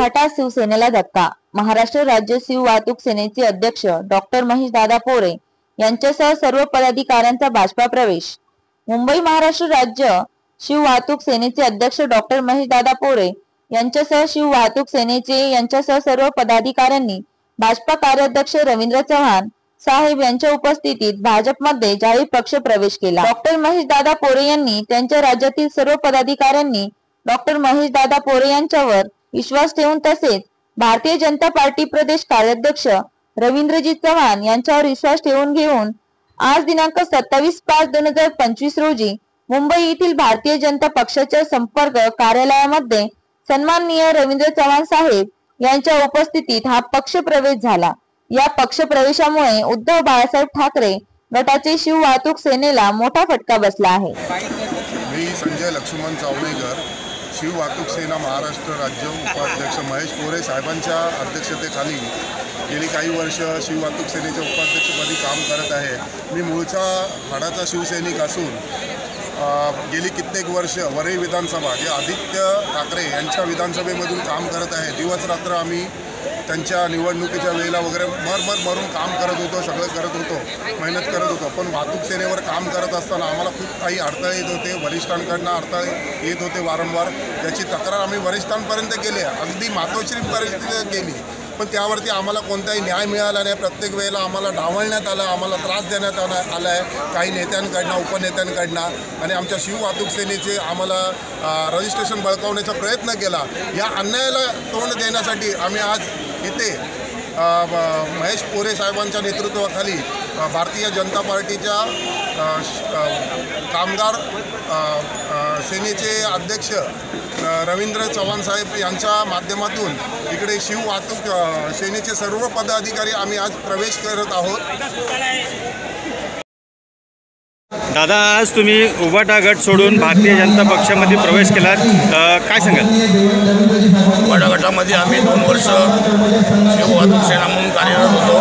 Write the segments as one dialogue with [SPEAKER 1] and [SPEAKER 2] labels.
[SPEAKER 1] उभाटा शिवसेनेला धक्का। महाराष्ट्र राज्य शिव वाहतूक सेनेचे अध्यक्ष डॉक्टर महेश दादा पोरे यांच्यासह सर्व पदाधिकाऱ्यांचा भाजपा प्रवेश। मुंबई महाराष्ट्र राज्य शिव वाहतूक सेनेचे अध्यक्ष डॉक्टर महेश दादा पोरे यांच्यासह शिव वाहतूक सेनेचे यांच्यासह सर्व पदाधिकाऱ्यांनी भाजपा कार्याध्यक्ष रवींद्र चव्हाण साहेब यांच्या उपस्थितीत भाजपमध्ये जाहीर पक्ष प्रवेश केला। डॉक्टर महेश दादा पोरे यांनी त्यांच्या राज्यातील सर्व पदाधिकाऱ्यांनी डॉक्टर महेश दादा पोरे यांच्यावर विश्वास ठेवून तसेच भारतीय जनता पार्टी प्रदेश कार्याध्यक्ष रवींद्रजी चव्हाण यांच्यावर विश्वास ठेवून घेऊन आज दिनांक 27/5/2025 रोजी मुंबई येथील भारतीय जनता पक्षाच्या संपर्क कार्यालयामध्ये सन्माननीय रवींद्र चव्हाण साहेब यांच्या उपस्थितीत हा पक्ष प्रवेश झाला। या पक्ष प्रवेशामुळे उद्धव बाळासाहेब ठाकरे गटाचे शिव वाहतूक सेनेला मोठा फटका बसला आहे।
[SPEAKER 2] मी संजय लक्ष्मण चावणेकर शिव वाहतूक सेना महाराष्ट्र राज्य उपाध्यक्ष महेश पोरे साहेबांच्या अध्यक्षतेखाली गेली काही वर्ष शिव वाहतूक सेनेच्या उपाध्यक्षपदी काम करत आहे। मी मूळचा हाडाचा शिवसैनिक असून गेली कित्येक वर्ष वरळी विधानसभा जे आदित्य ठाकरे यांच्या विधानसभेमधून काम करत आहे। दिवस रात्र आम्ही त्यांच्या निवडणुकीच्या वेळेला वगैरे मरून काम करत होतो, सगळं करत होतो, मेहनत करत होतो। पण वाहतूक सेनेवर काम करत असताना आम्हाला खूप काही अडथळे येत होते, वरिष्ठांकडून अडथळे येत होते वारंवार। त्याची तक्रार आम्ही वरिष्ठांपर्यंत केली, अगदी मातोश्री परिस्थिती केली, पण त्यावरती आम्हाला कोणताही न्याय मिळाला नाही। प्रत्येक वेळेला आम्हाला डावलण्यात आलं, आम्हाला त्रास देण्यात आला आहे काही नेत्यांकडनं, उपनेत्यांकडनं, आणि आमच्या शिव वाहतूक सेनेचे आम्हाला रजिस्ट्रेशन बळकावण्याचा प्रयत्न केला। या अन्यायाला तोंड देण्यासाठी आम्ही आज इथे महेश पोरे साहेबांच्या नेतृत्वाखाली भारतीय जनता पार्टीच्या कामगार सेनेचे अध्यक्ष रवींद्र चव्हाण साहेब यांच्या माध्यमातून इकडे शिव वाहतूक सेनेचे सर्व पदाधिकारी आम्ही आज प्रवेश करत आहोत।
[SPEAKER 3] दादा, आज तुम्ही उभाटा गट सोडून भारतीय जनता पक्षामध्ये प्रवेश केलात, काय सांगाल?
[SPEAKER 4] उभाटा गटामध्ये आम्ही 2 वर्ष शिव वाहतूक सेना म्हणून कार्यरत होतो।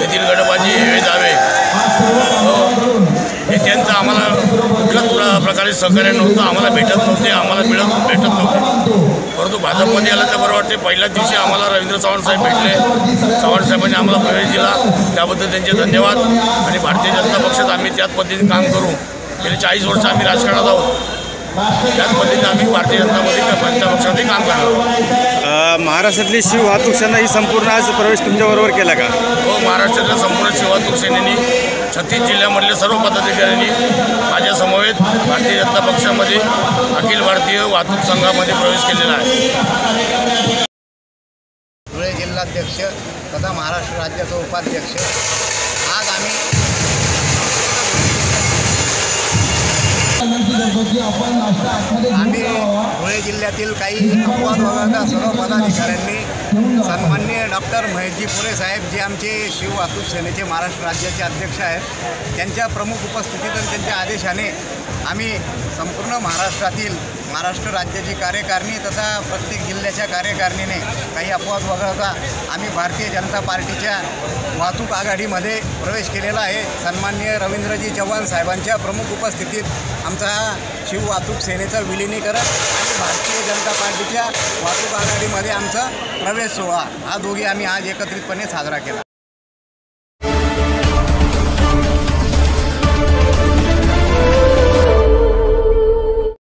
[SPEAKER 4] येथील गटबाजी हे जावे नेत्यांचं आम्हाला कुठल्याच प्रकारे सहकार्य नव्हतं, आम्हाला भेटत नव्हते, आम्हाला भेटत नव्हते। परंतु भाजपमध्ये आलं तर बरं वाटते। पहिल्याच दिवशी आम्हाला रवींद्र चव्हाण साहेब भेटले, चव्हाण साहेबांनी आम्हाला प्रवेश दिला, त्याबद्दल त्यांचे धन्यवाद। आणि भारतीय जनता पक्षात आम्ही त्याच पद्धतीने काम करू। गेली 40 वर्ष आम्ही राजकारणात आहोत, त्याच पद्धतीने आम्ही भारतीय जनता पक्षामध्ये काम करणार आहोत।
[SPEAKER 3] महाराष्ट्रातली शिव वाहतूक सेना ही संपूर्ण आज प्रवेश तुमच्याबरोबर केला का?
[SPEAKER 4] हो, महाराष्ट्रातल्या संपूर्ण शिव वाहतूक सेनेनी 36 जिल्ह्यामधल्या सर्व पदाधिकाऱ्यांनी माझ्या समवेत भारतीय जनता पक्षामध्ये अखिल भारतीय वाहतूक संघामध्ये प्रवेश केलेला आहे।
[SPEAKER 5] धुळे जिल्हाध्यक्ष तथा महाराष्ट्र राज्याचा उपाध्यक्ष आज आम्ही धुळे जिल्ह्यातील काही अपवाद वगळता सर्व पदाधिकाऱ्यांनी सन्माननीय डॉक्टर महेशजी पोरे साहेब जे आमचे शिव वाहतूक सेनेचे महाराष्ट्र राज्याचे अध्यक्ष आहेत त्यांच्या प्रमुख उपस्थितीत आणि त्यांच्या आदेशाने आम्ही संपूर्ण महाराष्ट्र राज्याची कार्यकारिणी तथा प्रत्येक जिल्ह्याच्या कार्यकारिणीने काही अपवाद वगळता आम्ही भारतीय जनता पार्टीच्या वाहतूक आघाडीमध्ये प्रवेश केलेला आहे। सन्माननीय रवींद्रजी चव्हाण साहेबांच्या प्रमुख उपस्थितीत आमचा शिव वाहतूक सेनेचं विलिनीकरण आणि भारतीय जनता पार्टीच्या वाहतूक आघाडीमध्ये आमचा प्रवेश सोहळा हा दोघी आम्ही आज एकत्रितपणे साजरा केला।